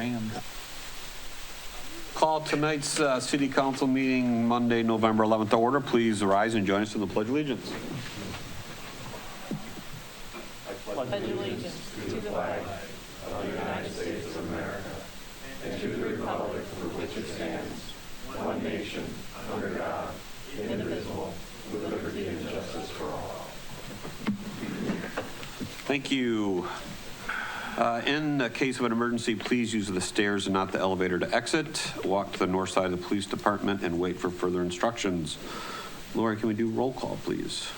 crammed. Call tonight's city council meeting Monday, November 11th to order. Please rise and join us in the Pledge of Allegiance. Pledge allegiance to the flag of the United States of America and to the republic for which it stands, one nation, under God, indivisible, with liberty and justice for all. Thank you. In the case of an emergency, please use the stairs and not the elevator to exit. Walk to the north side of the police department and wait for further instructions. Lori, can we do roll call, please?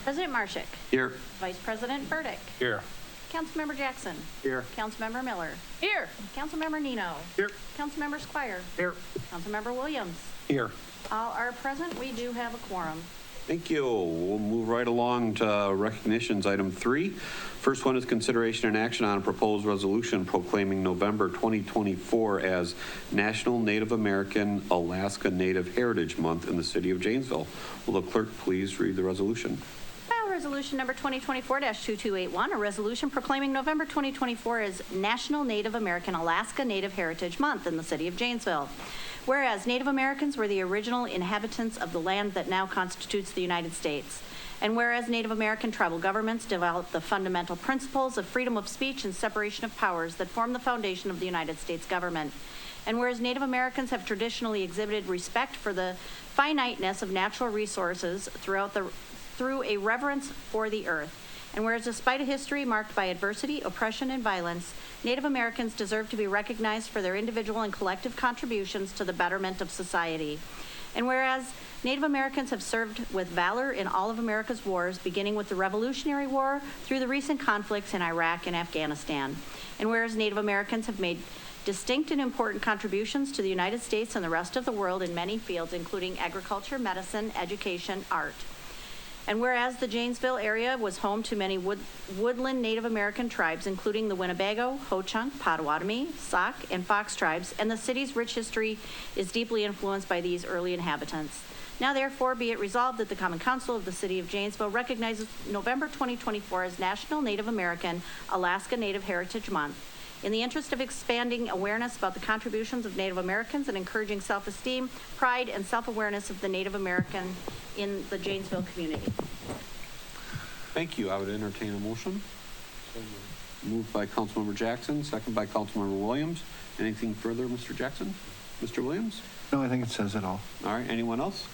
President Marshak. Here. Vice President Burdick. Here. Councilmember Jackson. Here. Councilmember Miller. Here. Councilmember Nino. Here. Councilmember Squire. Here. Councilmember Williams. Here. All are present. We do have a quorum. Thank you. We'll move right along to recognitions, item 3. First one is consideration and action on a proposed resolution proclaiming November 2024 as National Native American Alaska Native Heritage Month in the city of Janesville. Will the clerk please read the resolution? File resolution number 2024-2281, a resolution proclaiming November 2024 as National Native American Alaska Native Heritage Month in the city of Janesville. Whereas Native Americans were the original inhabitants of the land that now constitutes the United States. And whereas Native American tribal governments developed the fundamental principles of freedom of speech and separation of powers that form the foundation of the United States government. And whereas Native Americans have traditionally exhibited respect for the finiteness of natural resources through a reverence for the earth. And whereas despite a history marked by adversity, oppression, and violence, Native Americans deserve to be recognized for their individual and collective contributions to the betterment of society. And whereas Native Americans have served with valor in all of America's wars, beginning with the Revolutionary War through the recent conflicts in Iraq and Afghanistan. And whereas Native Americans have made distinct and important contributions to the United States and the rest of the world in many fields, including agriculture, medicine, education, art. And whereas the Janesville area was home to many woodland Native American tribes, including the Winnebago, Ho-Chunk, Potawatomi, Sauk, and Fox tribes, and the city's rich history is deeply influenced by these early inhabitants. Now therefore be it resolved that the Common Council of the City of Janesville recognizes November 2024 as National Native American Alaska Native Heritage Month. In the interest of expanding awareness about the contributions of Native Americans and encouraging self-esteem, pride, and self-awareness of the Native American in the Janesville community. Thank you. I would entertain a motion. Moved by Councilmember Jackson, second by Councilmember Williams. Anything further, Mr. Jackson? Mr. Williams? No, I think it says it all. All right, anyone else?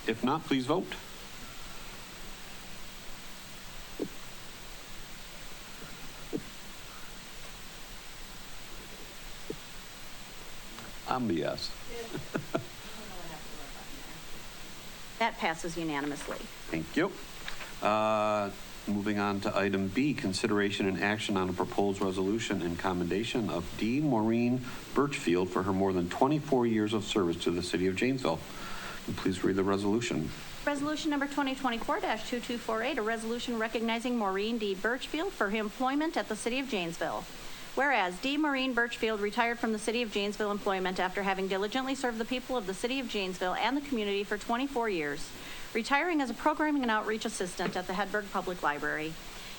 If not, please vote. I'm a yes. That passes unanimously. Thank you. Moving on to item B, consideration and action on a proposed resolution in commendation of D. Maureen Birchfield for her more than 24 years of service to the city of Janesville. And please read the resolution. Resolution number 2024-2248, a resolution recognizing Maureen D. Birchfield for her employment at the city of Janesville. Whereas D. Maureen Birchfield retired from the City of Janesville employment after having diligently served the people of the City of Janesville and the community for 24 years, retiring as a programming and outreach assistant at the Hedberg Public Library.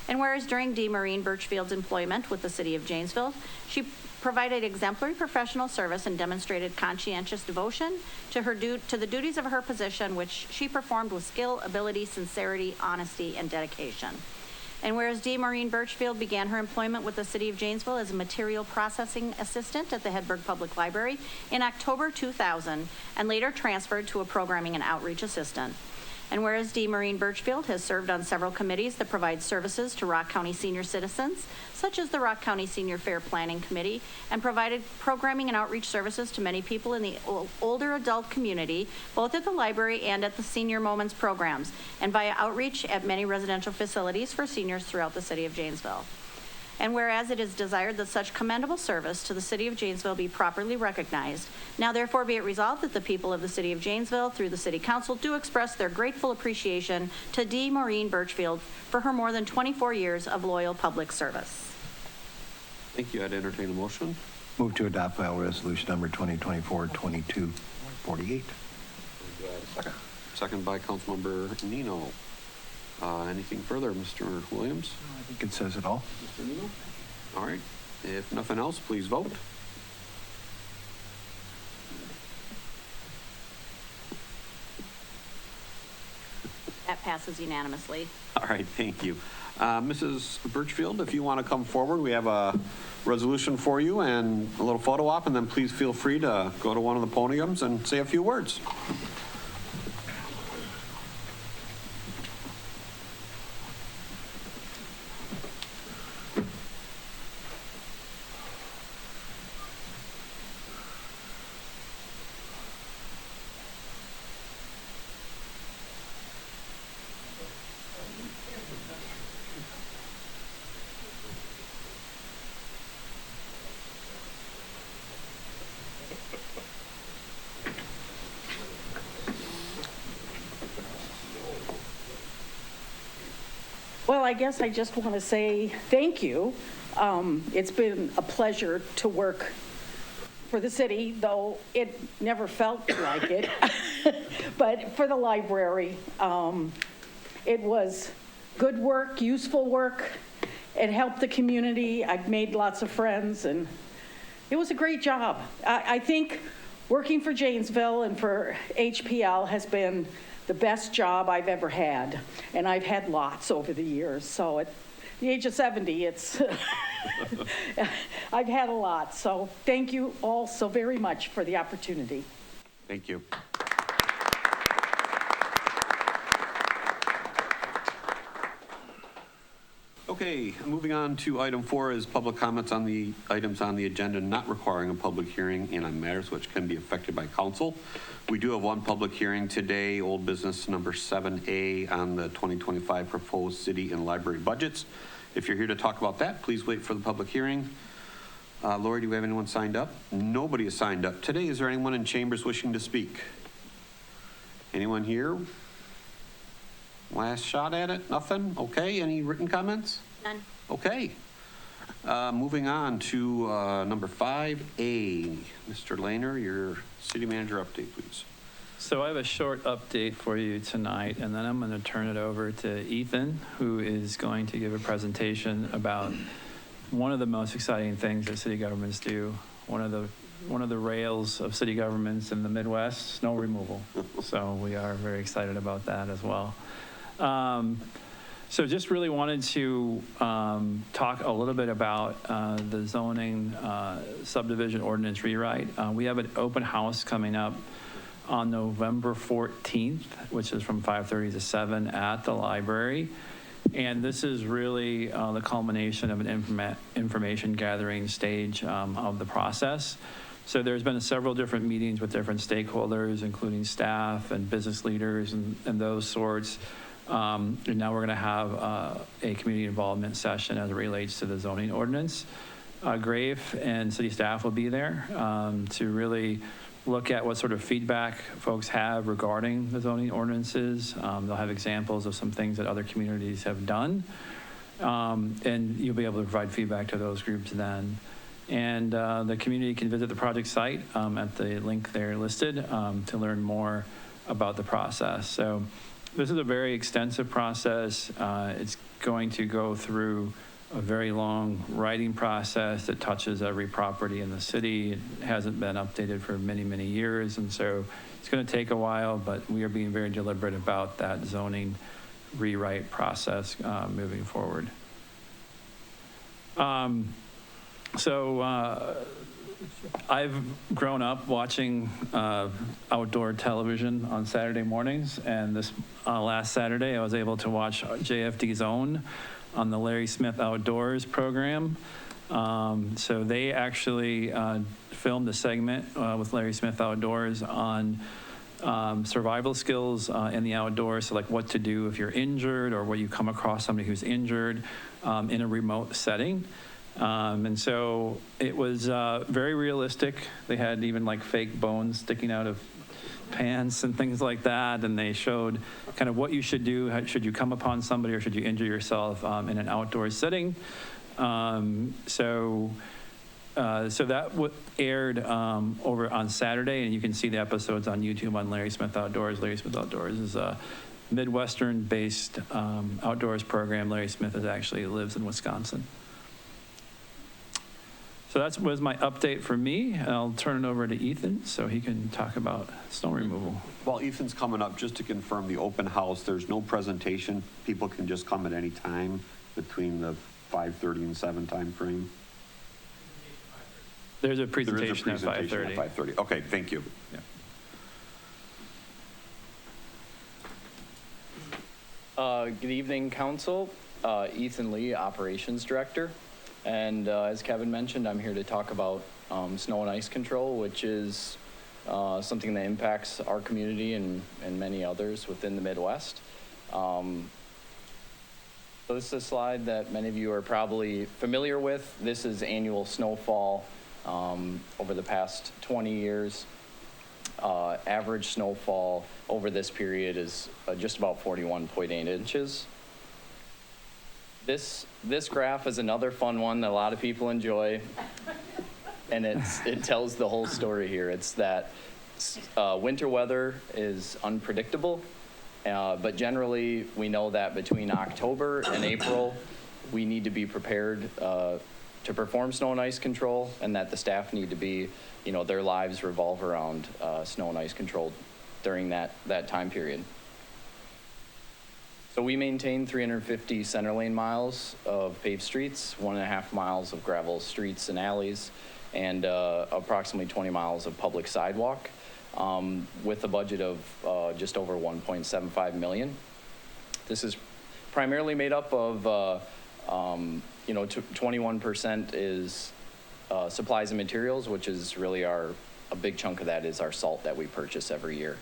And whereas during D. Maureen Birchfield's employment with the City of Janesville, she provided exemplary professional service and demonstrated conscientious devotion to the duties of her position, which she performed with skill, ability, sincerity, honesty, and dedication. And whereas D. Maureen Birchfield began her employment with the City of Janesville as a material processing assistant at the Hedberg Public Library in October 2000 and later transferred to a programming and outreach assistant. And whereas D. Maureen Birchfield has served on several committees that provide services to Rock County senior citizens, such as the Rock County Senior Fair Planning Committee, and provided programming and outreach services to many people in the older adult community, both at the library and at the Senior Moments programs, and via outreach at many residential facilities for seniors throughout the city of Janesville. And whereas it is desired that such commendable service to the City of Janesville be properly recognized, now therefore be it resolved that the people of the City of Janesville, through the City Council, do express their grateful appreciation to D. Maureen Birchfield for her more than 24 years of loyal public service. Thank you. I'd entertain a motion. Move to adopt file resolution number 2024-2248. Second by Councilmember Nino. Anything further, Mr. Williams? I think it says it all. Mr. Nino? All right. If nothing else, please vote. That passes unanimously. All right, thank you. Mrs. Birchfield, if you want to come forward, we have a resolution for you and a little photo op, and then please feel free to go to one of the podiums and say a few words. Well, I guess I just want to say thank you. It's been a pleasure to work for the city, though it never felt like it. But for the library, it was good work, useful work. It helped the community. I've made lots of friends, and it was a great job. I think working for Janesville and for HPL has been the best job I've ever had, and I've had lots over the years. So at the age of 70, it's I've had a lot. So thank you all so very much for the opportunity. Thank you. Okay, moving on to item 4 is public comments on the items on the agenda not requiring a public hearing and on matters which can be affected by council. We do have one public hearing today, old business number 7A on the 2025 proposed city and library budgets. If you're here to talk about that, please wait for the public hearing. Lori, do we have anyone signed up? Nobody is signed up today. Is there anyone in chambers wishing to speak? Anyone here? Last shot at it? Nothing? Okay, any written comments? None. Okay. Moving on to number 5A. Mr. Lehner, your city manager update, please. So I have a short update for you tonight, and then I'm going to turn it over to Ethan, who is going to give a presentation about one of the most exciting things that city governments do, one of the rails of city governments in the Midwest, snow removal. So we are very excited about that as well. So just really wanted to talk a little bit about the zoning subdivision ordinance rewrite. We have an open house coming up on November 14th, which is from 5:30 to 7 at the library. And this is really the culmination of an information gathering stage of the process. So there's been several different meetings with different stakeholders, including staff and business leaders and those sorts. And now we're going to have a community involvement session as it relates to the zoning ordinance. Grave and city staff will be there to really look at what sort of feedback folks have regarding the zoning ordinances. They'll have examples of some things that other communities have done. And you'll be able to provide feedback to those groups then. And the community can visit the project site at the link there listed to learn more about the process. So this is a very extensive process. It's going to go through a very long writing process that touches every property in the city. It hasn't been updated for many, many years, and so it's going to take a while, but we are being very deliberate about that zoning rewrite process moving forward. I've grown up watching outdoor television on Saturday mornings, and this last Saturday I was able to watch JFD's Own on the Larry Smith Outdoors program. So they actually filmed a segment with Larry Smith Outdoors on survival skills in the outdoors, so like what to do if you're injured or where you come across somebody who's injured in a remote setting. And so it was very realistic. They had even like fake bones sticking out of pants and things like that, and they showed kind of what you should do. Should you come upon somebody or should you injure yourself in an outdoor setting? So that aired over on Saturday, and you can see the episodes on YouTube on Larry Smith Outdoors. Larry Smith Outdoors is Midwestern-based outdoors program. Larry Smith actually lives in Wisconsin. So that was my update for me. I'll turn it over to Ethan so he can talk about snow removal. While Ethan's coming up, just to confirm the open house, there's no presentation. People can just come at any time between the 5:30 and 7 time frame. There's a There is a presentation at presentation 5:30. at 5:30. Okay, thank you. Good evening, Council. Ethan Lee, Operations Director. And as Kevin mentioned, I'm here to talk about snow and ice control, which is something that impacts our community and many others within the Midwest. So this is a slide that many of you are probably familiar with. This is annual snowfall over the past 20 years. Average snowfall over this period is just about 41.8 inches. This graph is another fun one that a lot of people enjoy, and it tells the whole story here. It's that winter weather is unpredictable, but generally we know that between October and April, we need to be prepared to perform snow and ice control, and that the staff need to be, their lives revolve around snow and ice control during that time period. So we maintain 350 center lane miles of paved streets, 1.5 miles of gravel streets and alleys, and approximately 20 miles of public sidewalk, with a budget of just over $1.75 million. This is primarily made up of 21% is supplies and materials, which is really a big chunk of that is our salt that we purchase every year.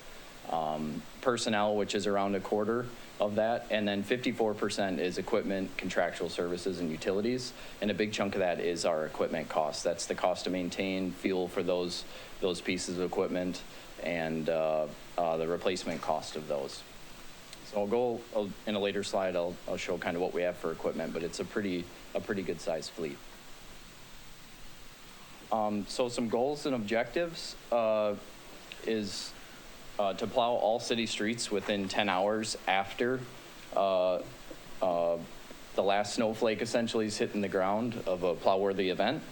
Personnel, which is around a quarter of that, and then 54% is equipment, contractual services, and utilities, and a big chunk of that is our equipment costs. That's the cost to maintain, fuel for those pieces of equipment, and the replacement cost of those. So I'll go in a later slide. I'll show kind of what we have for equipment, but it's a pretty good sized fleet. So some goals and objectives is to plow all city streets within 10 hours after the last snowflake essentially is hitting the ground of a plow-worthy event.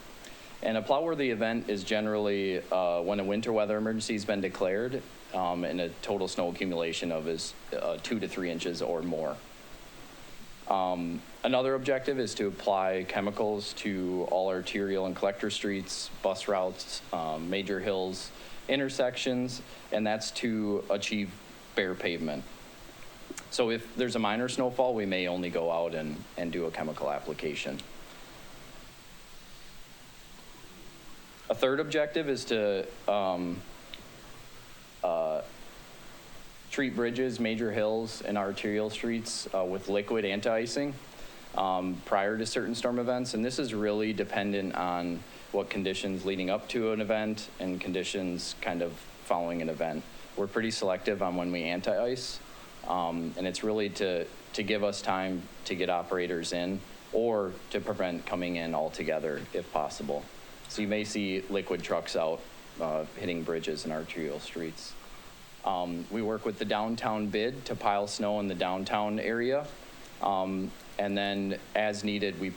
And a plow-worthy event is generally when a winter weather emergency has been declared and a total snow accumulation of is 2 to 3 inches or more. Another objective is to apply chemicals to all arterial and collector streets, bus routes, major hills, intersections, and that's to achieve bare pavement. So if there's a minor snowfall, we may only go out and do a chemical application. A third objective is to treat bridges, major hills, and arterial streets with liquid anti-icing prior to certain storm events, and this is really dependent on what conditions leading up to an event and conditions kind of following an event. We're pretty selective on when we anti-ice, and it's really to give us time to get operators in or to prevent coming in altogether if possible. So you may see liquid trucks out hitting bridges and arterial streets. We work with the downtown bid to pile snow in the downtown area, and then as needed, we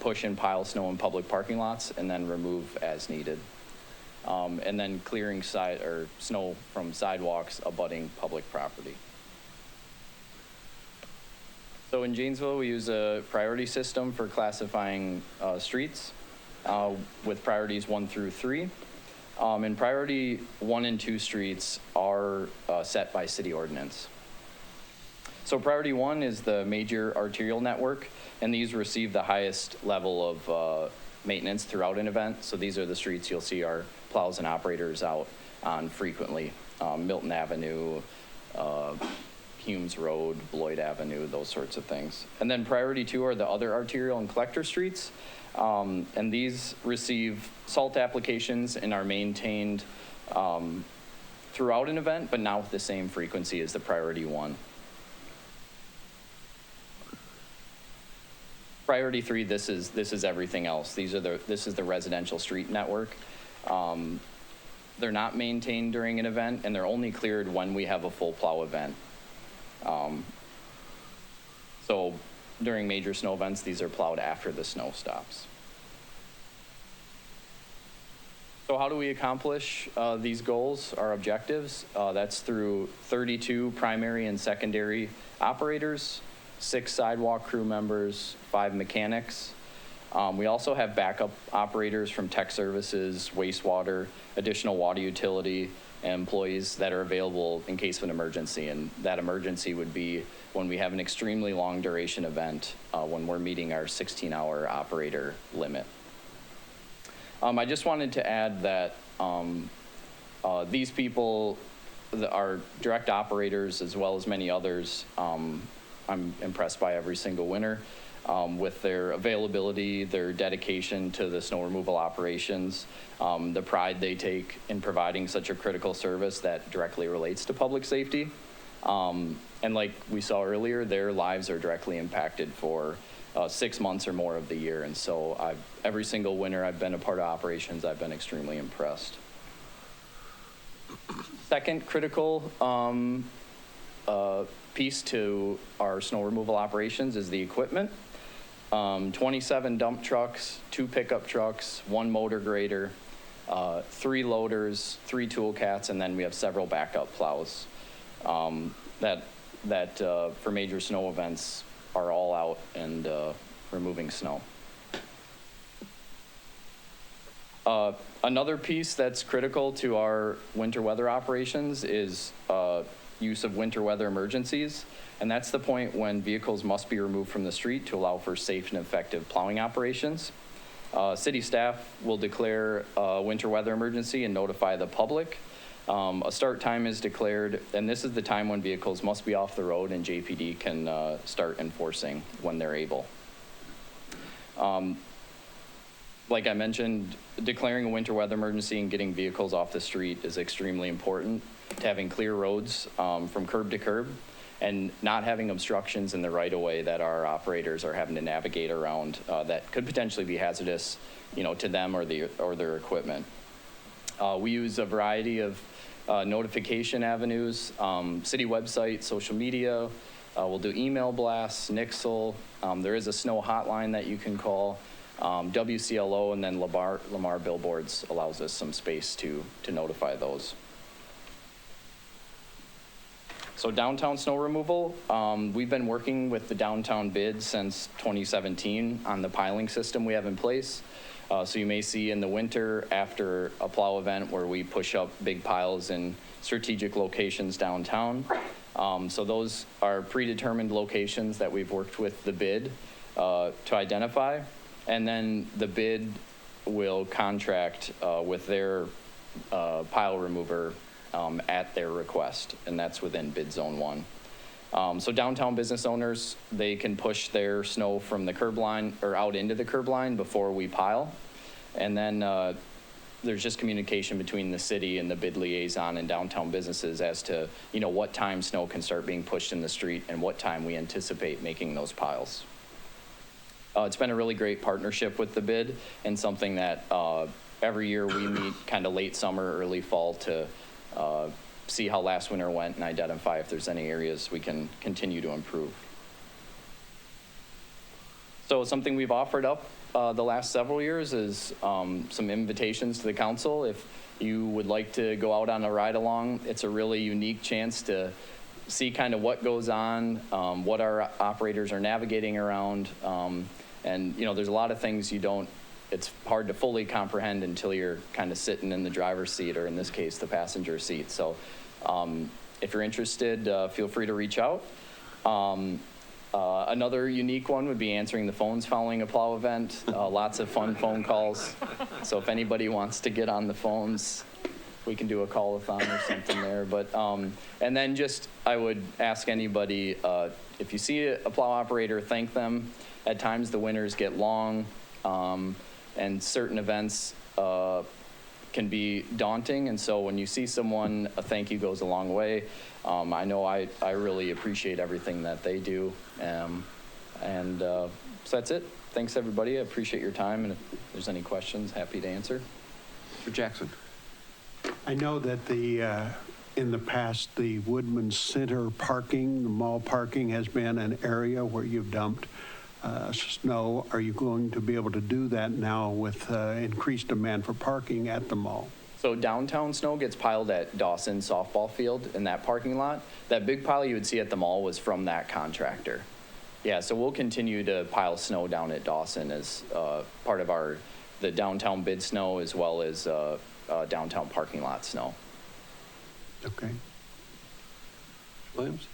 push and pile snow in public parking lots and then remove as needed. And then clearing snow from sidewalks abutting public property. So in Janesville, we use a priority system for classifying streets with priorities 1 through 3. And priority 1 and 2 streets are set by city ordinance. So priority 1 is the major arterial network, and these receive the highest level of maintenance throughout an event. So these are the streets you'll see our plows and operators out on frequently. Milton Avenue, Humes Road, Bloyd Avenue, those sorts of things. And then priority 2 are the other arterial and collector streets. And these receive salt applications and are maintained throughout an event, but not with the same frequency as the priority 1. Priority 3, this is everything else. This is the residential street network. They're not maintained during an event, and they're only cleared when we have a full plow event. So during major snow events, these are plowed after the snow stops. So how do we accomplish these goals, our objectives? That's through 32 primary and secondary operators, 6 sidewalk crew members, 5 mechanics. We also have backup operators from tech services, wastewater, additional water utility, and employees that are available in case of an emergency. And that emergency would be when we have an extremely long duration event, when we're meeting our 16-hour operator limit. I just wanted to add that these people are direct operators as well as many others. I'm impressed by every single winter with their availability, their dedication to the snow removal operations, the pride they take in providing such a critical service that directly relates to public safety. And like we saw earlier, their lives are directly impacted for 6 months or more of the year. And so every single winter I've been a part of operations, I've been extremely impressed. Second critical piece to our snow removal operations is the equipment. 27 dump trucks, 2 pickup trucks, 1 motor grader, 3 loaders, 3 tool cats, and then we have several backup plows that for major snow events are all out and removing snow. Another piece that's critical to our winter weather operations is use of winter weather emergencies. And that's the point when vehicles must be removed from the street to allow for safe and effective plowing operations. City staff will declare a winter weather emergency and notify the public. A start time is declared, and this is the time when vehicles must be off the road and JPD can start enforcing when they're able. Like I mentioned, declaring a winter weather emergency and getting vehicles off the street is extremely important to having clear roads from curb to curb and not having obstructions in the right-of-way that our operators are having to navigate around that could potentially be hazardous, to them or their equipment. We use a variety of notification avenues, city website, social media. We'll do email blasts, Nixle. There is a snow hotline that you can call. WCLO and then Lamar Billboards allows us some space to notify those. So downtown snow removal, we've been working with the downtown bid since 2017 on the piling system we have in place. So you may see in the winter after a plow event where we push up big piles in strategic locations downtown. So those are predetermined locations that we've worked with the bid to identify. And then the bid will contract with their pile remover at their request, and that's within bid zone 1. So downtown business owners, they can push their snow from the curb line or out into the curb line before we pile. And then there's just communication between the city and the bid liaison and downtown businesses as to, what time snow can start being pushed in the street and what time we anticipate making those piles. It's been a really great partnership with the bid and something that every year we meet kind of late summer, early fall to see how last winter went and identify if there's any areas we can continue to improve. So something we've offered up the last several years is some invitations to the council. If you would like to go out on a ride along, it's a really unique chance to see kind of what goes on, what our operators are navigating around. And there's a lot of things it's hard to fully comprehend until you're kind of sitting in the driver's seat, or in this case, the passenger seat. So if you're interested, feel free to reach out. Another unique one would be answering the phones following a plow event. Lots of fun phone calls. So if anybody wants to get on the phones, we can do a call-a-thon or something there. But and then I would ask anybody, if you see a plow operator, thank them. At times the winters get long, and certain events can be daunting. And so when you see someone, a thank you goes a long way. I know I really appreciate everything that they do. So that's it. Thanks, everybody. I appreciate your time. And if there's any questions, happy to answer. Mr. Jackson. I know that the in the past, the Woodman Center parking, the mall parking has been an area where you've dumped snow. Are you going to be able to do that now with increased demand for parking at the mall? So downtown snow gets piled at Dawson softball field in that parking lot. That big pile you would see at the mall was from that contractor. Yeah, so we'll continue to pile snow down at Dawson as part of the downtown bid snow as well as downtown parking lot snow. Okay. Williams?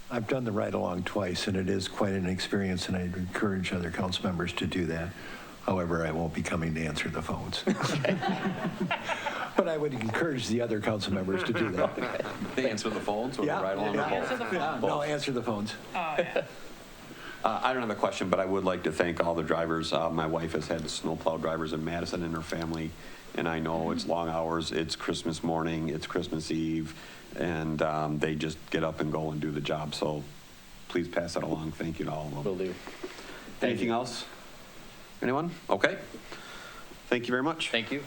I've done the ride-along twice, and it is quite an experience, and I'd encourage other council members to do that. However, I won't be coming to answer the phones. But I would encourage the other council members to do that. They answer the phones or the ride-along? or both? Answer the phone. No, answer the phones. Oh, yeah. I don't have a question, but I would like to thank all the drivers. My wife has had snowplow drivers in Madison in her family, and I know it's long hours, it's Christmas morning, it's Christmas Eve, and they just get up and go and do the job. So please pass that along. Thank you to all of them. Will do. Anything else? Anyone? Okay. Thank you very much. Thank you.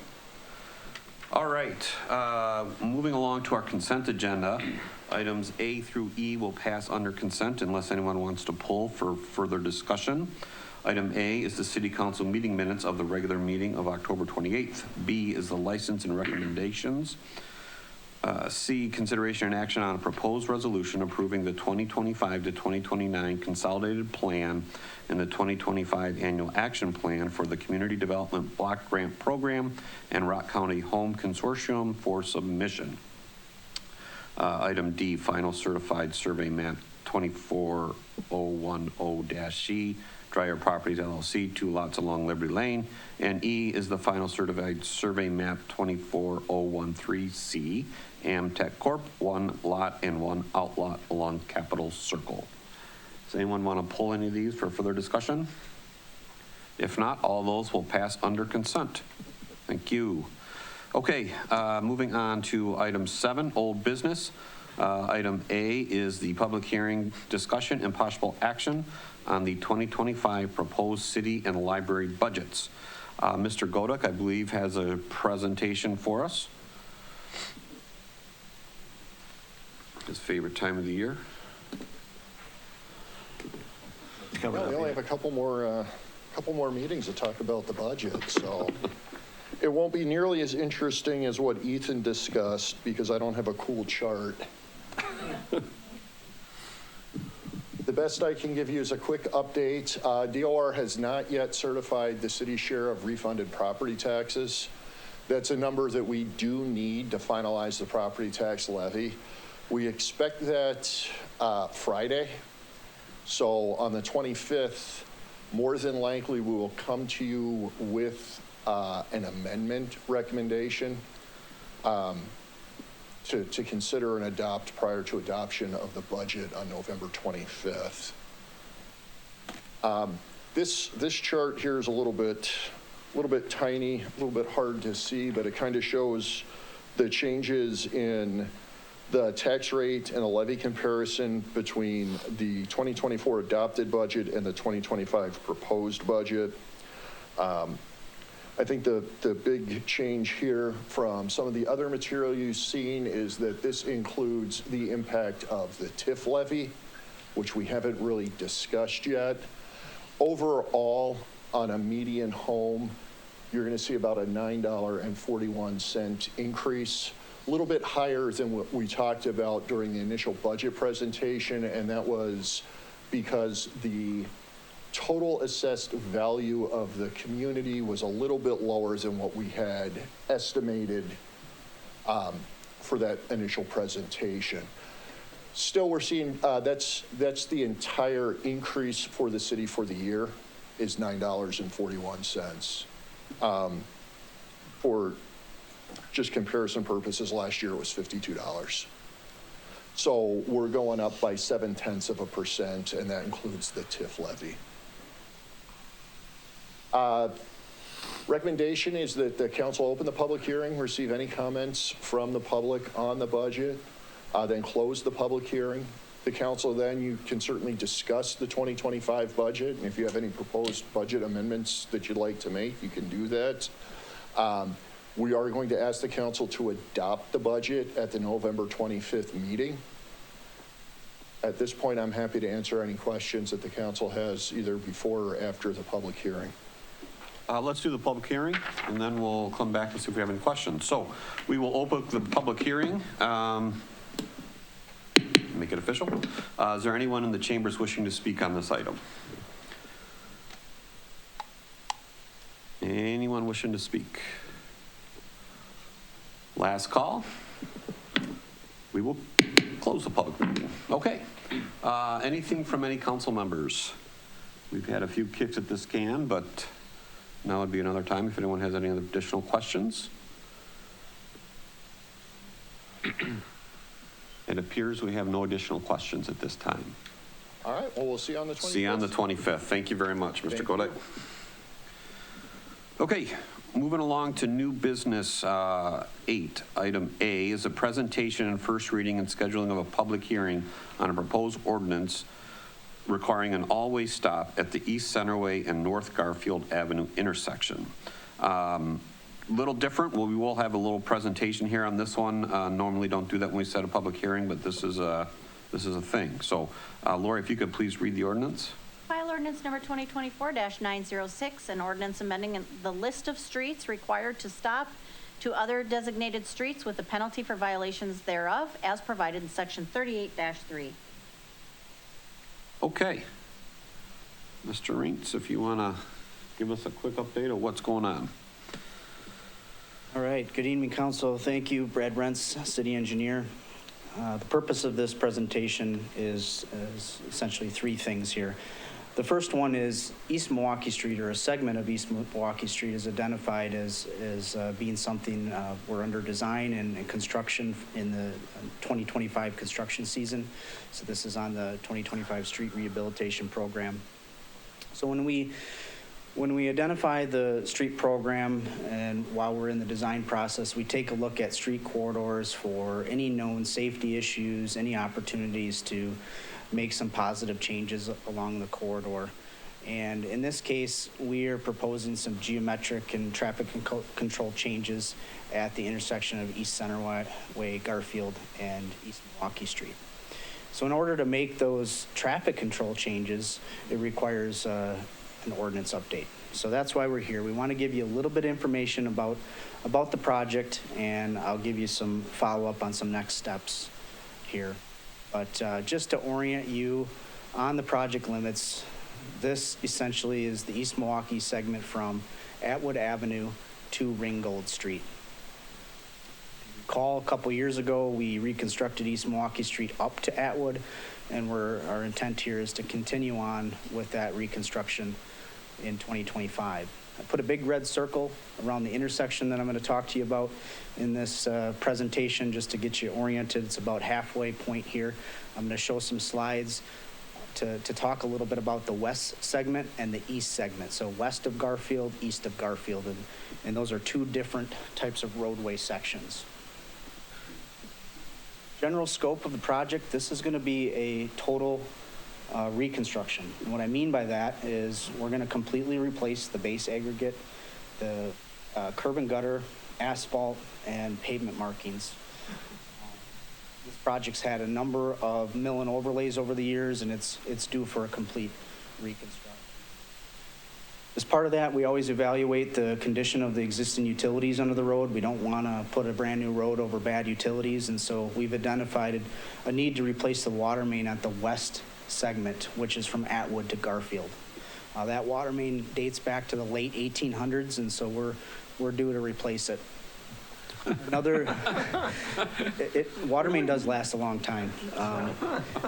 All right, moving along to our consent agenda. Items A through E will pass under consent unless anyone wants to pull for further discussion. Item A is the city council meeting minutes of the regular meeting of October 28th. B is the license and recommendations. C, consideration and action on a proposed resolution approving the 2025 to 2029 consolidated plan and the 2025 annual action plan for the Community Development Block Grant Program and Rock County Home Consortium for submission. Item D, final certified survey map 24010-C, Dryer Properties LLC, 2 lots along Liberty Lane. And E is the final certified survey map 24013-C, Amtech Corp., 1 lot and 1 outlot along Capitol Circle. Does anyone want to pull any of these for further discussion? If not, all those will pass under consent. Thank you. Okay, moving on to item 7, old business. Item A is the public hearing, discussion, and possible action on the 2025 proposed city and library budgets. Mr. Godek, I believe, has a presentation for us. His favorite time of the year. It's coming Well, up we only here. have a couple more meetings to talk about the budget, so it won't be nearly as interesting as what Ethan discussed because I don't have a cool chart. The best I can give you is a quick update. DOR has not yet certified the city's share of refunded property taxes. That's a number that we do need to finalize the property tax levy. We expect that Friday. So on the 25th, more than likely we will come to you with an amendment recommendation to consider and adopt prior to adoption of the budget on November 25th. This chart here is a little bit tiny, a little bit hard to see, but it kind of shows the changes in the tax rate and the levy comparison between the 2024 adopted budget and the 2025 proposed budget. I think the big change here from some of the other material you've seen is that this includes the impact of the TIF levy, which we haven't really discussed yet. Overall, on a median home, you're going to see about a $9.41 increase, a little bit higher than what we talked about during the initial budget presentation, and that was because the total assessed value of the community was a little bit lower than what we had estimated for that initial presentation. Still, we're seeing that's the entire increase for the city for the year is $9.41. For just comparison purposes, last year it was $52. So we're going up by 0.7%, and that includes the TIF levy. Recommendation is that the council open the public hearing, receive any comments from the public on the budget, then close the public hearing. The council then, you can certainly discuss the 2025 budget, and if you have any proposed budget amendments that you'd like to make, you can do that. We are going to ask the council to adopt the budget at the November 25th meeting. At this point, I'm happy to answer any questions that the council has either before or after the public hearing. Let's do the public hearing, and then we'll come back and see if we have any questions. So we will open the public hearing. Make it official. Is there anyone in the chambers wishing to speak on this item? Anyone wishing to speak? Last call. We will close the public meeting. Okay. Anything from any council members? We've had a few kicks at this can, but now would be another time if anyone has any other additional questions. It appears we have no additional questions at this time. All right, well, we'll see you on the 25th. See you on the 25th. Thank you very much, Mr. Kodak. Okay, moving along to new business 8. Item A is a presentation and first reading and scheduling of a public hearing on a proposed ordinance requiring an all-way stop at the East Centerway and North Garfield Avenue intersection. Little different. Well, we will have a little presentation here on this one. Normally don't do that when we set a public hearing, but this is a thing. So, Lori, if you could please read the ordinance. File ordinance number 2024-906, an ordinance amending the list of streets required to stop to other designated streets with a penalty for violations thereof, as provided in section 38-3. Okay. Mr. Rinks, if you want to give us a quick update of what's going on. All right, good evening, council. Thank you, Brad Rentz, city engineer. The purpose of this presentation is essentially 3 things here. The first one is East Milwaukee Street, or a segment of East Milwaukee Street, is identified as being something we're under design and construction in the 2025 construction season. So this is on the 2025 street rehabilitation program. So when we identify the street program, and while we're in the design process, we take a look at street corridors for any known safety issues, any opportunities to make some positive changes along the corridor. And in this case, we are proposing some geometric and traffic control changes at the intersection of East Centerway, Garfield, and East Milwaukee Street. So in order to make those traffic control changes, it requires an ordinance update. So that's why we're here. We want to give you a little bit of information about the project, and I'll give you some follow-up on some next steps here. But just to orient you on the project limits, this essentially is the East Milwaukee segment from Atwood Avenue to Ringgold Street. Recall a couple years ago, we reconstructed East Milwaukee Street up to Atwood, and our intent here is to continue on with that reconstruction in 2025. I put a big red circle around the intersection that I'm going to talk to you about in this presentation just to get you oriented. It's about halfway point here. I'm going to show some slides to talk a little bit about the west segment and the east segment. So west of Garfield, east of Garfield, and those are 2 different types of roadway sections. General scope of the project, this is going to be a total reconstruction. And what I mean by that is we're going to completely replace the base aggregate, the curb and gutter, asphalt, and pavement markings. This project's had a number of mill and overlays over the years, and it's due for a complete reconstruction. As part of that, we always evaluate the condition of the existing utilities under the road. We don't want to put a brand new road over bad utilities, and so we've identified a need to replace the water main at the west segment, which is from Atwood to Garfield. That water main dates back to the late 1800s, and so we're due to replace it. Water main does last a long time.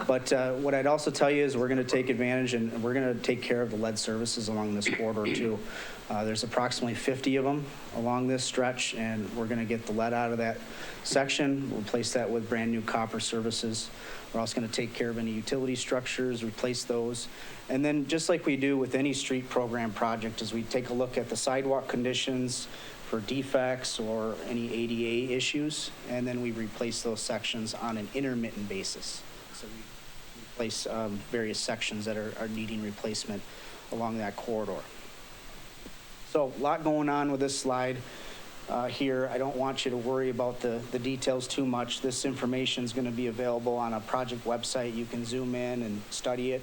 But what I'd also tell you is we're going to take advantage and we're going to take care of the lead services along this corridor too. There's approximately 50 of them along this stretch, and we're going to get the lead out of that section, replace that with brand new copper services. We're also going to take care of any utility structures, replace those. And then just like we do with any street program project, is we take a look at the sidewalk conditions for defects or any ADA issues, and then we replace those sections on an intermittent basis. So we replace various sections that are needing replacement along that corridor. So a lot going on with this slide. here. I don't want you to worry about the details too much. This information is going to be available on a project website. You can zoom in and study it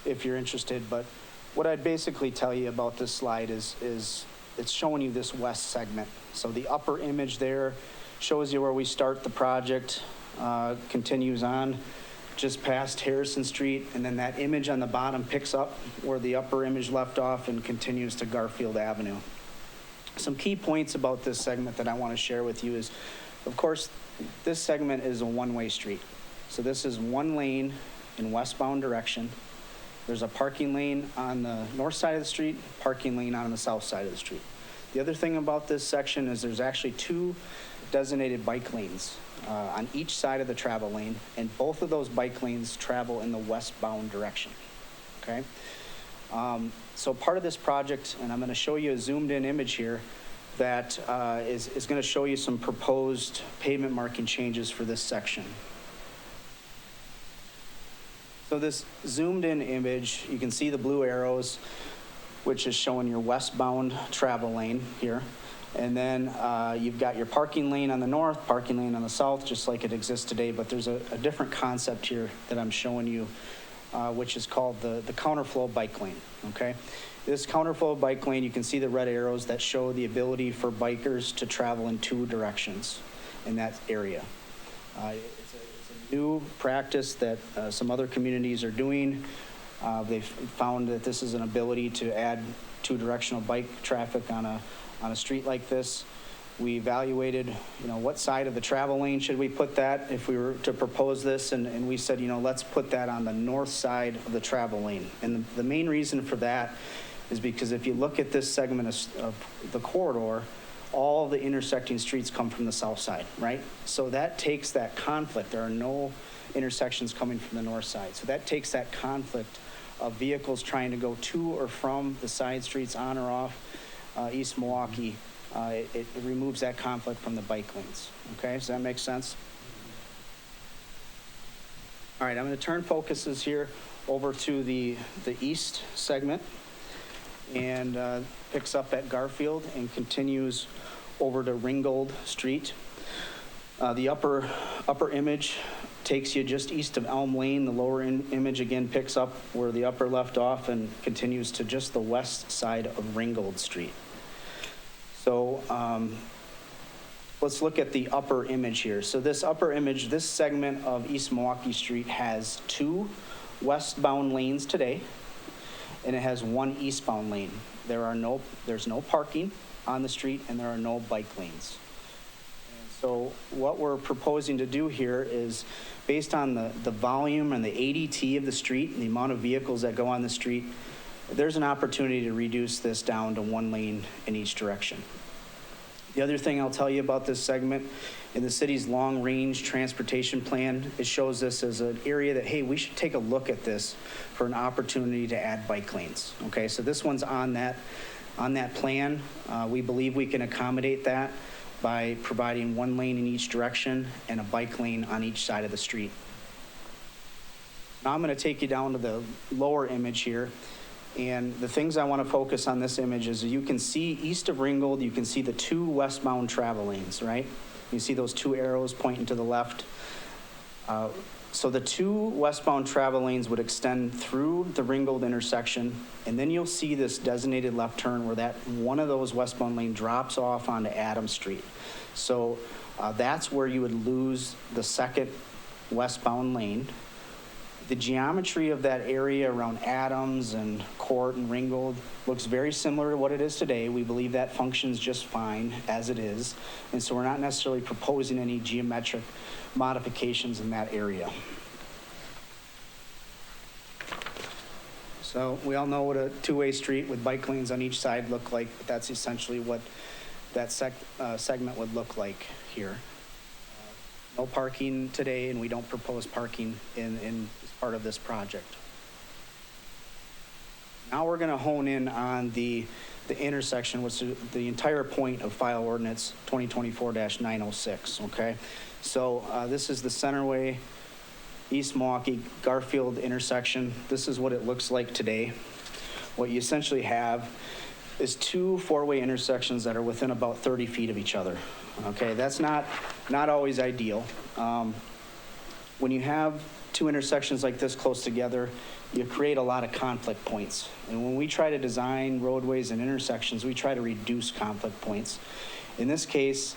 if you're interested. But what I'd basically tell you about this slide is it's showing you this west segment. So the upper image there shows you where we start the project, continues on just past Harrison Street, and then that image on the bottom picks up where the upper image left off and continues to Garfield Avenue. Some key points about this segment that I want to share with you is, of course, this segment is a one-way street. So this is one lane in westbound direction. There's a parking lane on the north side of the street, parking lane on the south side of the street. The other thing about this section is there's actually two designated bike lanes on each side of the travel lane, and both of those bike lanes travel in the westbound direction, okay? So part of this project, and I'm going to show you a zoomed in image here that is going to show you some proposed pavement marking changes for this section. So this zoomed in image, you can see the blue arrows, which is showing your westbound travel lane here. And then you've got your parking lane on the north, parking lane on the south, just like it exists today, but there's a different concept here that I'm showing you, which is called the counterflow bike lane, okay? This counterflow bike lane, you can see the red arrows that show the ability for bikers to travel in two directions in that area. It's a new practice that some other communities are doing. They've found that this is an ability to add two-directional bike traffic on a street like this. We evaluated, what side of the travel lane should we put that if we were to propose this, and we said, let's put that on the north side of the travel lane. And the main reason for that is because if you look at this segment of the corridor, all the intersecting streets come from the south side, right? So that takes that conflict. There are no intersections coming from the north side. So that takes that conflict of vehicles trying to go to or from the side streets on or off East Milwaukee. It removes that conflict from the bike lanes. Okay, does that make sense? All right, I'm going to turn focuses here over to the east segment, and picks up at Garfield and continues over to Ringgold Street. The upper image takes you just east of Elm Lane. The lower image again picks up where the upper left off and continues to just the west side of Ringgold Street. So let's look at the upper image here. So this upper image, this segment of East Milwaukee Street has two westbound lanes today, and it has one eastbound lane. There's no parking on the street, and there are no bike lanes. And so what we're proposing to do here is, based on the volume and the ADT of the street and the amount of vehicles that go on the street, there's an opportunity to reduce this down to one lane in each direction. The other thing I'll tell you about this segment, in the city's long-range transportation plan, it shows this as an area that, hey, we should take a look at this for an opportunity to add bike lanes. Okay, so this one's on that plan. We believe we can accommodate that by providing one lane in each direction and a bike lane on each side of the street. Now I'm going to take you down to the lower image here. And the things I want to focus on this image is you can see east of Ringgold, you can see the two westbound travel lanes, right? You see those two arrows pointing to the left. So the two westbound travel lanes would extend through the Ringgold intersection, and then you'll see this designated left turn where that one of those westbound lane drops off onto Adams Street. So that's where you would lose the second westbound lane. The geometry of that area around Adams and Court and Ringgold looks very similar to what it is today. We believe that functions just fine as it is. And so we're not necessarily proposing any geometric modifications in that area. So we all know what a two-way street with bike lanes on each side look like, but that's essentially what that segment would look like here. No parking today, and we don't propose parking in part of this project. Now we're going to hone in on the intersection, which is the entire point of file ordinance 2024-906, okay? So this is the Centerway, East Milwaukee, Garfield intersection. This is what it looks like today. What you essentially have is two four-way intersections that are within about 30 feet of each other. Okay, that's not always ideal. When you have two intersections like this close together, you create a lot of conflict points. And when we try to design roadways and intersections, we try to reduce conflict points. In this case,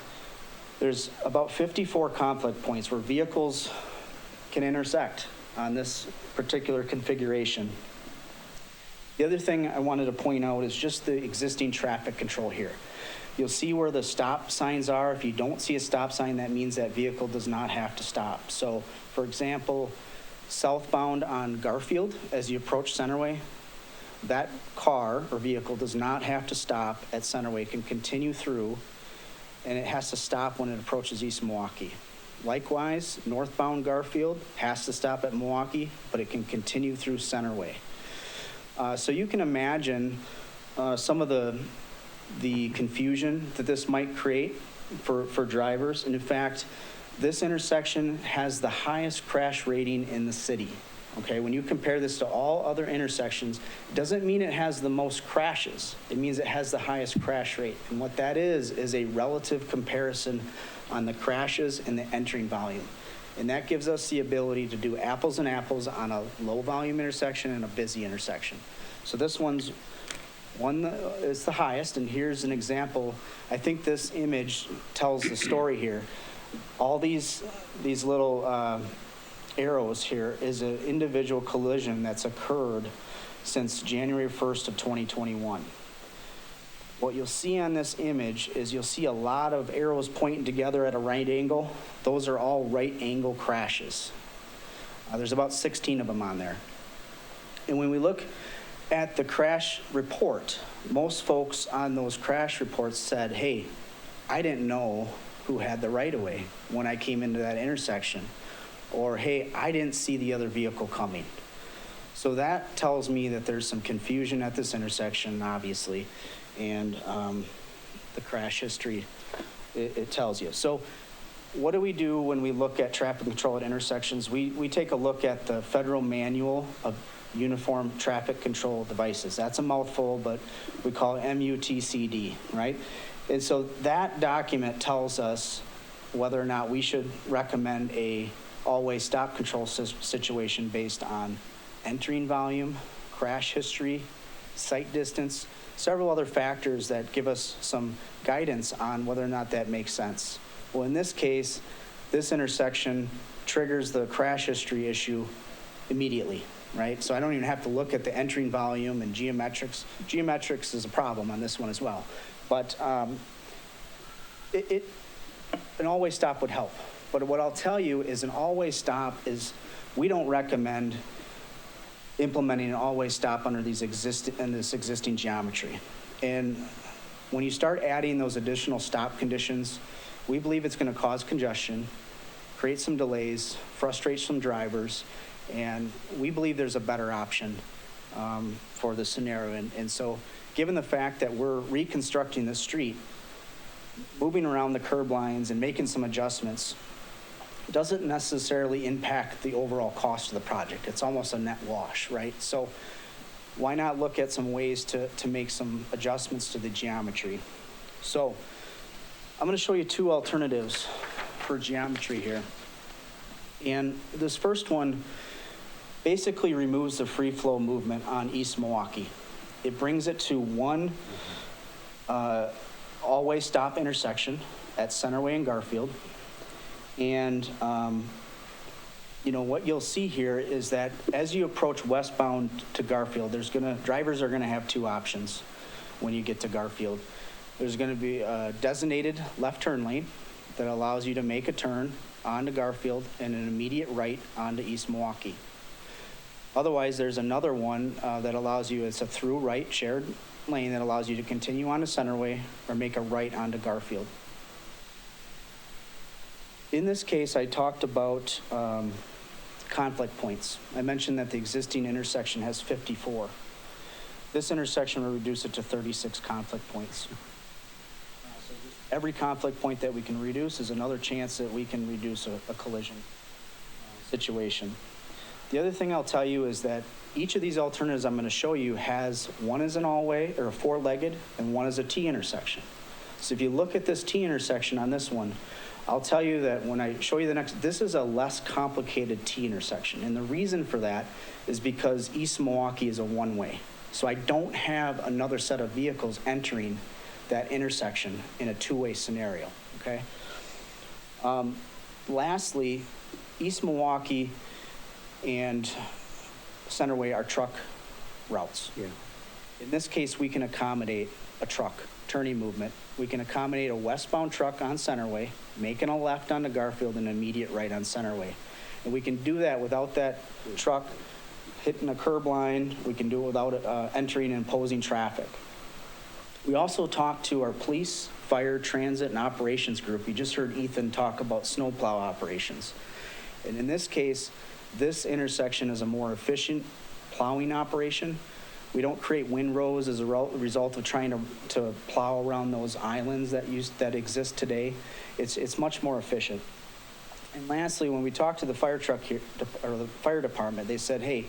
there's about 54 conflict points where vehicles can intersect on this particular configuration. The other thing I wanted to point out is just the existing traffic control here. You'll see where the stop signs are. If you don't see a stop sign, that means that vehicle does not have to stop. So, for example, southbound on Garfield, as you approach Centerway, that car or vehicle does not have to stop at Centerway. It can continue through, and it has to stop when it approaches East Milwaukee. Likewise, northbound Garfield has to stop at Milwaukee, but it can continue through Centerway. So you can imagine some of the confusion that this might create for drivers. And in fact, this intersection has the highest crash rating in the city. Okay, when you compare this to all other intersections, it doesn't mean it has the most crashes. It means it has the highest crash rate. And what that is a relative comparison on the crashes and the entering volume. And that gives us the ability to do apples and apples on a low volume intersection and a busy intersection. So this one's one is the highest, and here's an example. I think this image tells the story here. All these little arrows here is an individual collision that's occurred since January 1st of 2021. What you'll see on this image is you'll see a lot of arrows pointing together at a right angle. Those are all right angle crashes. There's about 16 of them on there. And when we look at the crash report, most folks on those crash reports said, hey, I didn't know who had the right-of-way when I came into that intersection. Or, hey, I didn't see the other vehicle coming. So that tells me that there's some confusion at this intersection, obviously, and the crash history, it tells you. So what do we do when we look at traffic control at intersections? We take a look at the Federal Manual of Uniform Traffic Control Devices. That's a mouthful, but we call it MUTCD, right? And so that document tells us whether or not we should recommend a all-way stop control situation based on entering volume, crash history, sight distance, several other factors that give us some guidance on whether or not that makes sense. Well, in this case, this intersection triggers the crash history issue immediately, right? So I don't even have to look at the entering volume and geometrics. Geometrics is a problem on this one as well. But an all-way stop would help. But what I'll tell you is an all-way stop is, we don't recommend implementing an all-way stop under this existing geometry. And when you start adding those additional stop conditions, we believe it's going to cause congestion, create some delays, frustrate some drivers, and we believe there's a better option for the scenario. And so given the fact that we're reconstructing the street, moving around the curb lines and making some adjustments doesn't necessarily impact the overall cost of the project. It's almost a net wash, right? So why not look at some ways to make some adjustments to the geometry? So I'm going to show you two alternatives for geometry here. And this first one basically removes the free flow movement on East Milwaukee. It brings it to one all-way stop intersection at Centerway and Garfield. And what you'll see here is that as you approach westbound to Garfield, drivers are gonna have two options when you get to Garfield. There's gonna be a designated left turn lane that allows you to make a turn onto Garfield and an immediate right onto East Milwaukee. Otherwise, there's another one that allows you, it's a through right shared lane that allows you to continue onto Centerway or make a right onto Garfield. In this case, I talked about conflict points. I mentioned that the existing intersection has 54. This intersection will reduce it to 36 conflict points. So just every conflict point that we can reduce is another chance that we can reduce a collision situation. The other thing I'll tell you is that each of these alternatives I'm going to show you has, one is an all-way or a four-legged, and one is a T intersection. So if you look at this T intersection on this one, I'll tell you that when I show you the next, this is a less complicated T intersection. And the reason for that is because East Milwaukee is a one-way. So I don't have another set of vehicles entering that intersection in a two-way scenario, okay? Lastly, East Milwaukee and Centerway are truck routes. Yeah. In this case, we can accommodate a truck turning movement. We can accommodate a westbound truck on Centerway, making a left onto Garfield and an immediate right on Centerway. And we can do that without that truck hitting a curb line. We can do it without entering and imposing traffic. We also talked to our police, fire, transit, and operations group. You just heard Ethan talk about snowplow operations. And in this case, this intersection is a more efficient plowing operation. We don't create windrows as a result of trying to plow around those islands that exist today. It's much more efficient. And lastly, when we talked to the fire truck here, or the fire department, they said, hey,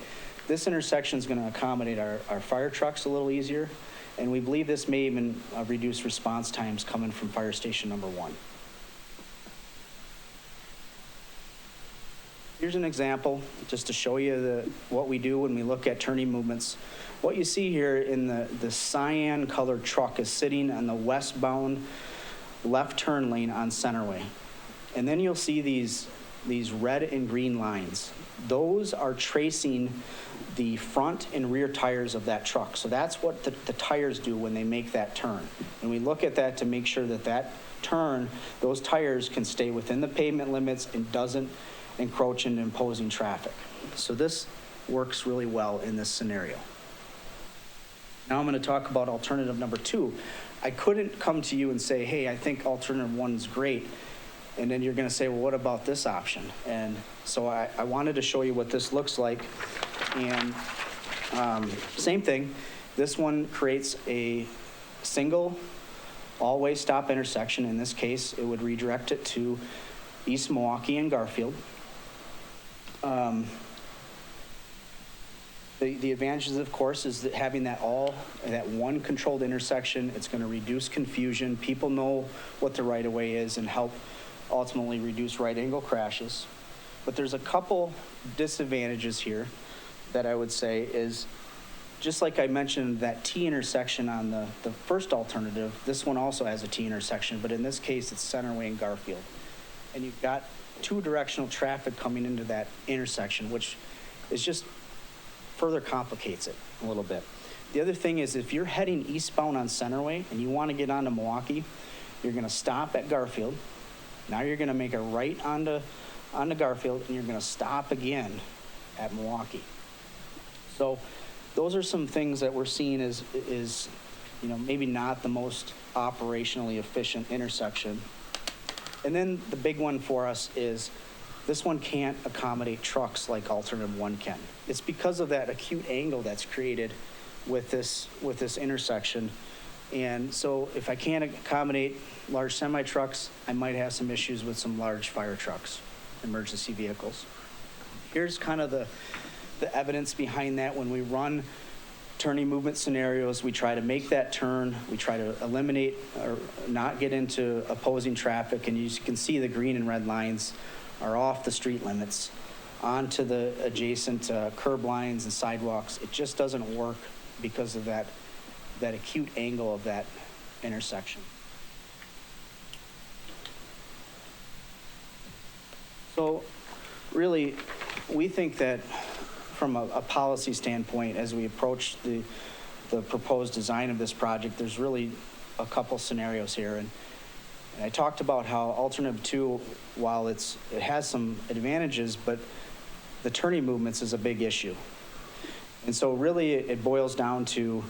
this intersection is going to accommodate our fire trucks a little easier, and we believe this may even reduce response times coming from fire station number 1. Here's an example, just to show you what we do when we look at turning movements. What you see here in the cyan colored truck is sitting on the westbound left turn lane on Centerway. And then you'll see these red and green lines. Those are tracing the front and rear tires of that truck. So that's what the tires do when they make that turn. And we look at that to make sure that turn, those tires can stay within the pavement limits and doesn't encroach into imposing traffic. So this works really well in this scenario. Now I'm going to talk about alternative number 2. I couldn't come to you and say, hey, I think alternative 1 is great. And then you're going to say, well, what about this option? And so I wanted to show you what this looks like. And same thing, this one creates a single all-way stop intersection. In this case, it would redirect it to East Milwaukee and Garfield. The advantages, of course, is that having that one controlled intersection. It's going to reduce confusion. People know what the right-of-way is and help ultimately reduce right-angle crashes. But there's a couple disadvantages here that I would say is, just like I mentioned that T intersection on the first alternative, this one also has a T intersection, but in this case, it's Centerway and Garfield. And you've got two directional traffic coming into that intersection, which is just further complicates it a little bit. The other thing is, if you're heading eastbound on Centerway and you want to get onto Milwaukee, you're going to stop at Garfield. Now you're going to make a right onto Garfield, and you're going to stop again at Milwaukee. So those are some things that we're seeing is maybe not the most operationally efficient intersection. And then the big one for us is this one can't accommodate trucks like alternative 1 can. It's because of that acute angle that's created with this intersection. And so if I can't accommodate large semi-trucks, I might have some issues with some large fire trucks, emergency vehicles. Here's kind of the evidence behind that. When we run turning movement scenarios, we try to make that turn. We try to eliminate or not get into opposing traffic. And you can see the green and red lines are off the street limits onto the adjacent curb lines and sidewalks. It just doesn't work because of that acute angle of that intersection. So really, we think that from a policy standpoint, as we approach the proposed design of this project, there's really a couple scenarios here. And I talked about how alternative 2, while it has some advantages, but the turning movements is a big issue. And so really it boils down to,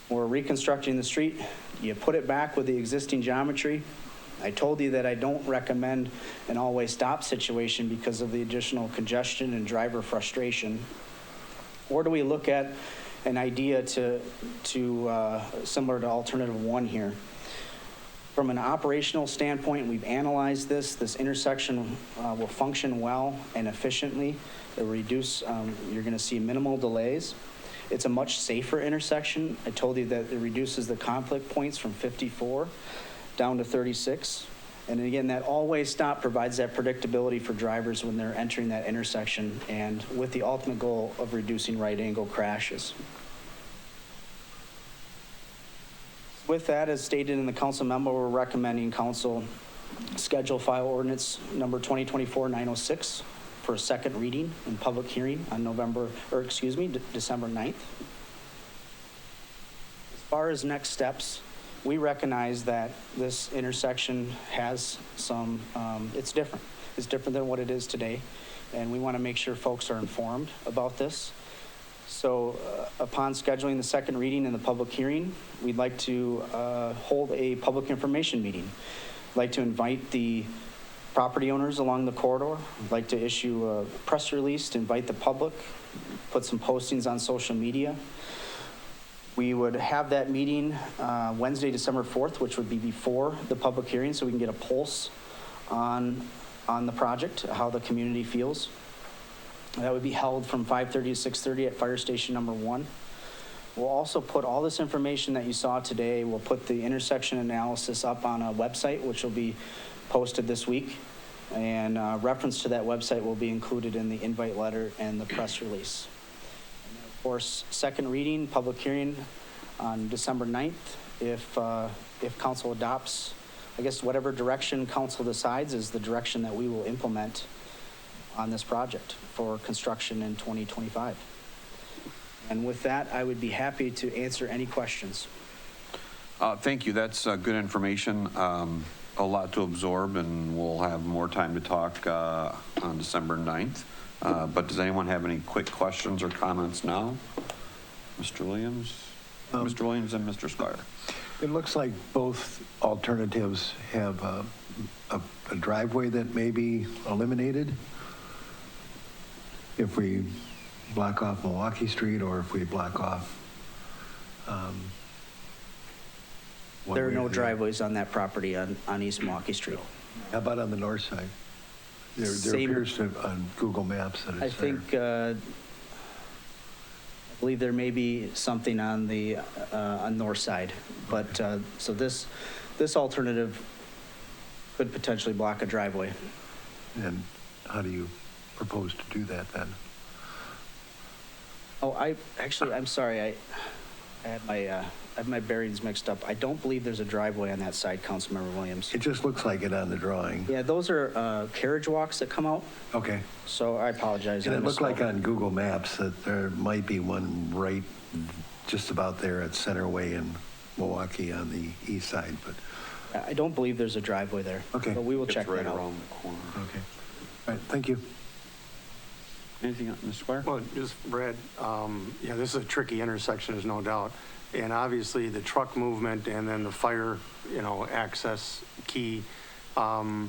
we're reconstructing the street, you put it back with the existing geometry. I told you that I don't recommend an all-way stop situation because of the additional congestion and driver frustration. Or do we look at an idea to similar to alternative 1 here? From an operational standpoint, we've analyzed this. This intersection will function well and efficiently. It will reduce, you're going to see minimal delays. It's a much safer intersection. I told you that it reduces the conflict points from 54 down to 36. And again, that all-way stop provides that predictability for drivers when they're entering that intersection, and with the ultimate goal of reducing right-angle crashes. With that, as stated in the council memo, we're recommending council schedule file ordinance number 2024-906 for a second reading and public hearing on December 9th. As far as next steps, we recognize that this intersection has some, it's different. It's different than what it is today, and we want to make sure folks are informed about this. So upon scheduling the second reading and the public hearing, we'd like to hold a public information meeting. I'd like to invite the property owners along the corridor. I'd like to issue a press release to invite the public, put some postings on social media. We would have that meeting Wednesday, December 4th, which would be before the public hearing, so we can get a pulse on the project, how the community feels. That would be held from 5:30 to 6:30 at Fire Station Number 1. We'll also put all this information that you saw today, we'll put the intersection analysis up on a website, which will be posted this week. And reference to that website will be included in the invite letter and the press release. And then, of course, second reading, public hearing on December 9th. If council adopts, I guess whatever direction council decides is the direction that we will implement on this project for construction in 2025. And with that, I would be happy to answer any questions. Thank you. That's good information. A lot to absorb, and we'll have more time to talk on December 9th. But does anyone have any quick questions or comments now? Mr. Williams? Mr. Williams and Mr. Squire. It looks like both alternatives have a driveway that may be eliminated if we block off Milwaukee Street, or if we block off. There are no driveways on that property on East Milwaukee Street. How about on the north side? There Same- appears to, on Google Maps, that I it's there. think, I believe there may be something on the on north side, but so this alternative could potentially block a driveway. And how do you propose to do that then? Oh, I'm sorry, I have my bearings mixed up. I don't believe there's a driveway on that side, Councilmember Williams. It just looks like it on the drawing. Yeah, those are carriage walks that come out, Okay. so I apologize. And I it looked like misspoke. on Google Maps that there might be one right just about there at Centerway in Milwaukee on the east side, but, I don't believe there's a driveway there. Okay. But we will It's check right that out. around the corner. okay. All right, thank you. Anything else, Mr. Squire? Well, just Brad, yeah, this is a tricky intersection, there's no doubt. And obviously the truck movement and then the fire, access key. Do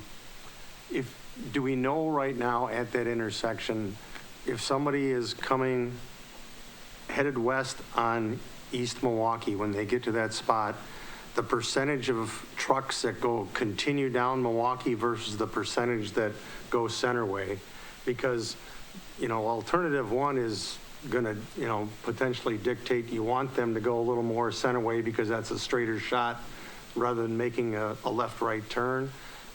we know right now at that intersection, if somebody is headed west on East Milwaukee, when they get to that spot, the percentage of trucks that continue down Milwaukee versus the percentage that go Centerway? Because alternative one is going to, potentially dictate you want them to go a little more Centerway because that's a straighter shot rather than making a left-right turn.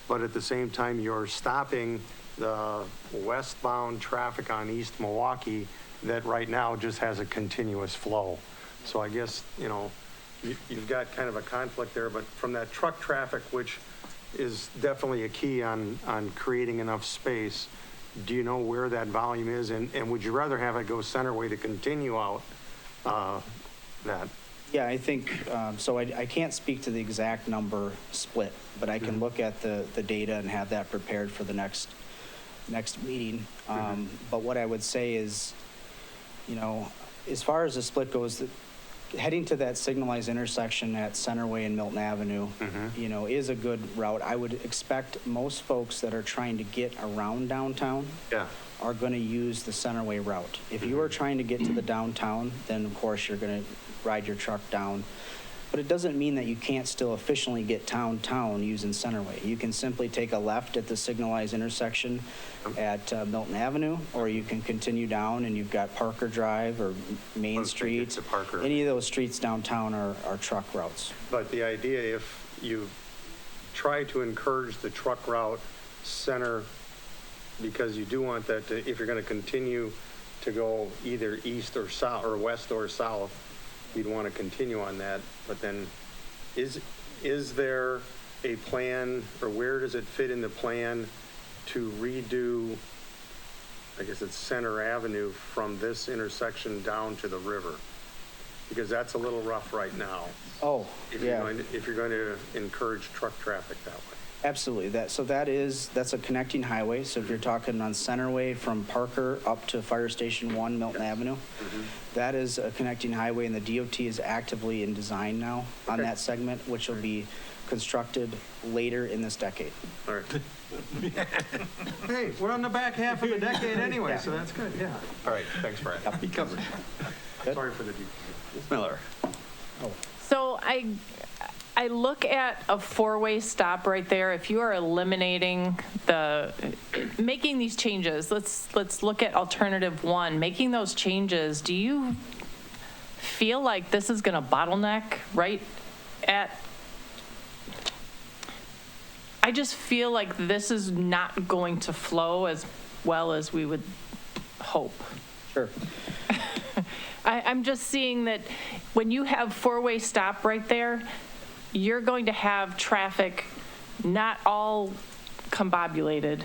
But at the same time, you're stopping the westbound traffic on East Milwaukee that right now just has a continuous flow. So I guess, you've got kind of a conflict there, but from that truck traffic, which is definitely a key on creating enough space, do you know where that volume is? And would you rather have it go Centerway to continue out that? Yeah, I think, so I can't speak to the exact number split, but I can look at the data and have that prepared for the next meeting. But what I would say is, as far as the split goes, heading to that signalized intersection at Centerway and Milton Avenue, is a good route. I would expect most folks that are trying to get around downtown are going to use the Centerway route. If you are trying to get to the downtown, then of course you're going to ride your truck down But it doesn't mean that you can't still efficiently get downtown using Centerway. You can simply take a left at the signalized intersection at Milton Avenue, or you can continue down and you've got Parker Drive or Main Let's take it Street. to Parker. Any of those streets downtown are truck routes. But the idea, if you try to encourage the truck route center, because you do want that to, if you're going to continue to go either east or south, or west or south, you'd want to continue on that. But then, is there a plan, or where does it fit in the plan to redo, I guess it's Center Avenue, from this intersection down to the river? Because that's a little rough right now. Oh, yeah. If you're going to encourage truck traffic that way. Absolutely. That's a connecting highway. So if you're talking on Centerway from Parker up to Fire Station 1, Milton Avenue, that is a connecting highway, and the DOT is actively in design now on that segment, which will be constructed later in this decade. All right. Hey, we're on the back half of the decade anyway, so that's good, yeah. All right, thanks, Brad. He covered. Sorry for the detail. Ms. Miller. So I look at a four-way stop right there. If you are eliminating making these changes, let's look at alternative one, making those changes. Do you feel like this is going to bottleneck right at, I just feel like this is not going to flow as well as we would hope. Sure. I'm just seeing that when you have four-way stop right there, you're going to have traffic not all discombobulated,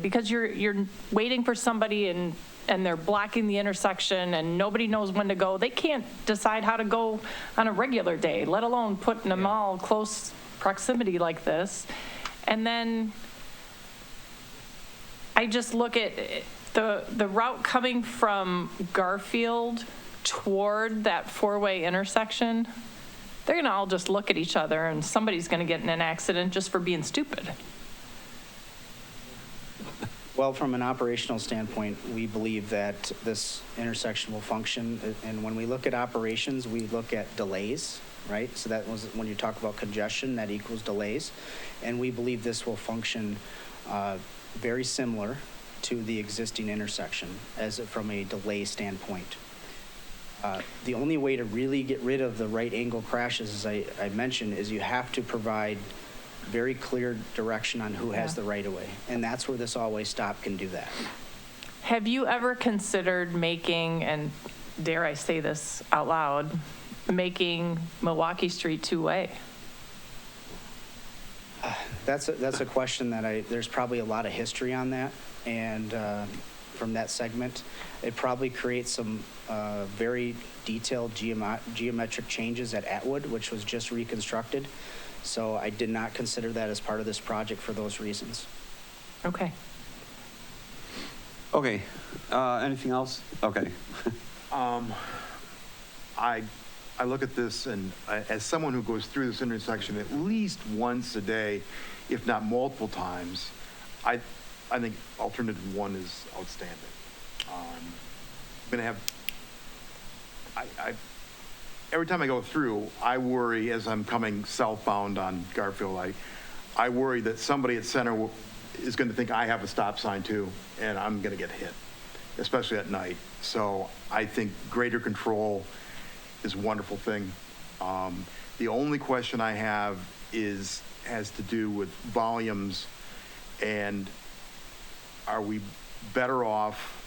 because you're waiting for somebody and they're blocking the intersection and nobody knows when to go. They can't decide how to go on a regular day, let alone putting them all close proximity like this. And then I just look at the route coming from Garfield toward that four-way intersection. They're going to all just look at each other and somebody's going to get in an accident just for being stupid. Well, from an operational standpoint, we believe that this intersection will function. And when we look at operations, we look at delays, right? So that was when you talk about congestion, that equals delays. And we believe this will function very similar to the existing intersection from a delay standpoint. The only way to really get rid of the right angle crashes, as I mentioned, is you have to provide very clear direction on who has the right of way. And that's where this always stop can do that. Have you ever considered making, and dare I say this out loud, making Milwaukee Street two-way? That's a question that there's probably a lot of history on that. And from that segment, it probably creates some very detailed geometric changes at Atwood, which was just reconstructed. So I did not consider that as part of this project for those reasons. Okay. Okay, anything else? Okay. I look at this, and as someone who goes through this intersection at least once a day, if not multiple times, I think alternative one is outstanding. Every time I go through, I worry as I'm coming southbound on Garfield, I worry that somebody at Center is going to think I have a stop sign too, and I'm going to get hit, especially at night. So I think greater control is a wonderful thing. The only question I have has to do with volumes, and are we better off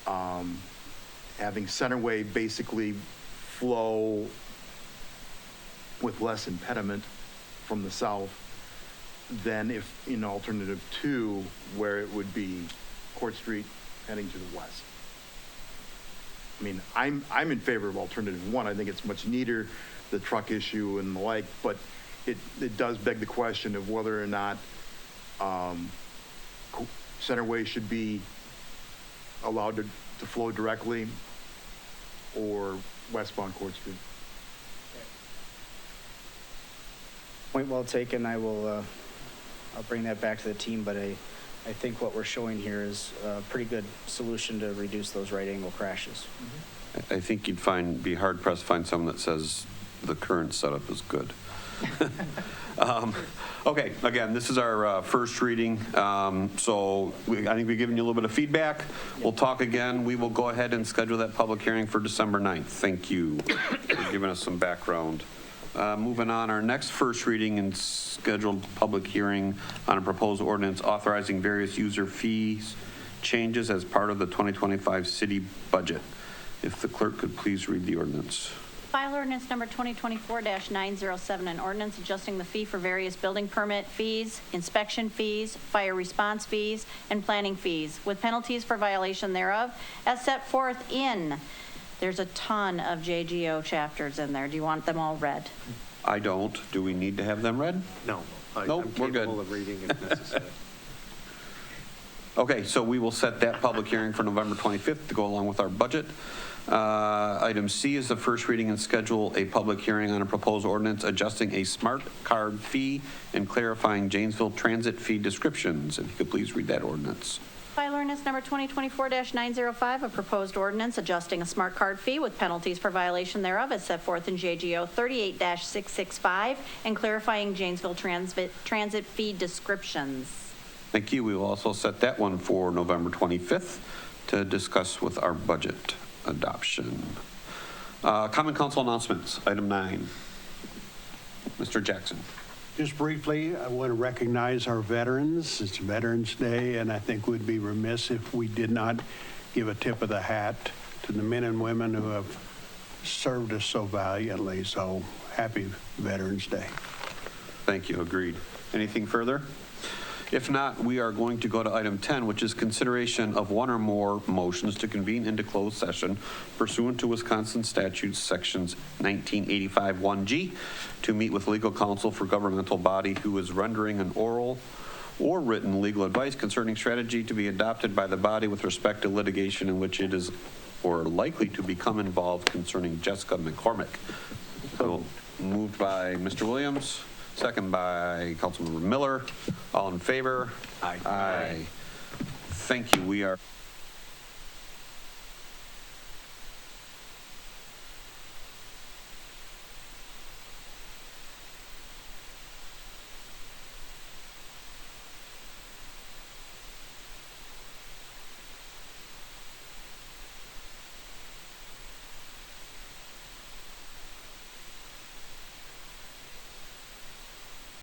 having Centerway basically flow with less impediment from the south than if in alternative two, where it would be Court Street heading to the west? I mean, I'm in favor of alternative one. I think it's much neater, the truck issue and the like, but it does beg the question of whether or not Centerway should be allowed to flow directly or westbound Court Street. Point well taken. I'll bring that back to the team, but I think what we're showing here is a pretty good solution to reduce those right angle crashes. Mm-hmm. I think you'd be hard pressed to find someone that says the current setup is good. Okay, again, this is our first reading, so I think we've given you a little bit of feedback. We'll talk again. We will go ahead and schedule that public hearing for December 9th. Thank you for giving us some background. Moving on, our next first reading and scheduled public hearing on a proposed ordinance authorizing various user fees changes as part of the 2025 city budget. If the clerk could please read the ordinance. File ordinance number 2024-907, an ordinance adjusting the fee for various building permit fees, inspection fees, fire response fees, and planning fees, with penalties for violation thereof, as set forth in, there's a ton of JGO chapters in there. Do you want them all read? I don't. Do we need to have them read? No. Nope, I'm we're good. capable of reading if necessary. Okay, so we will set that public hearing for November 25th to go along with our budget. Item C is the first reading and schedule a public hearing on a proposed ordinance adjusting a smart card fee and clarifying Janesville transit fee descriptions. If you could please read that ordinance. File ordinance number 2024-905, a proposed ordinance adjusting a smart card fee with penalties for violation thereof as set forth in JGO 38-665 and clarifying Janesville transit fee descriptions. Thank you. We will also set that one for November 25th to discuss with our budget adoption. Common Council announcements, item 9. Mr. Jackson. Just briefly, I want to recognize our veterans. It's Veterans Day, and I think we'd be remiss if we did not give a tip of the hat to the men and women who have served us so valiantly. So happy Veterans Day. Thank you. Agreed. Anything further? If not, we are going to go to item 10, which is consideration of one or more motions to convene into closed session pursuant to Wisconsin statutes sections 1985-1G to meet with legal counsel for governmental body who is rendering an oral or written legal advice concerning strategy to be adopted by the body with respect to litigation in which it is or likely to become involved concerning Jessica McCormick. So moved by Mr. Williams. Second by Councilmember Miller. All in favor? Aye. Aye. Thank you. We are.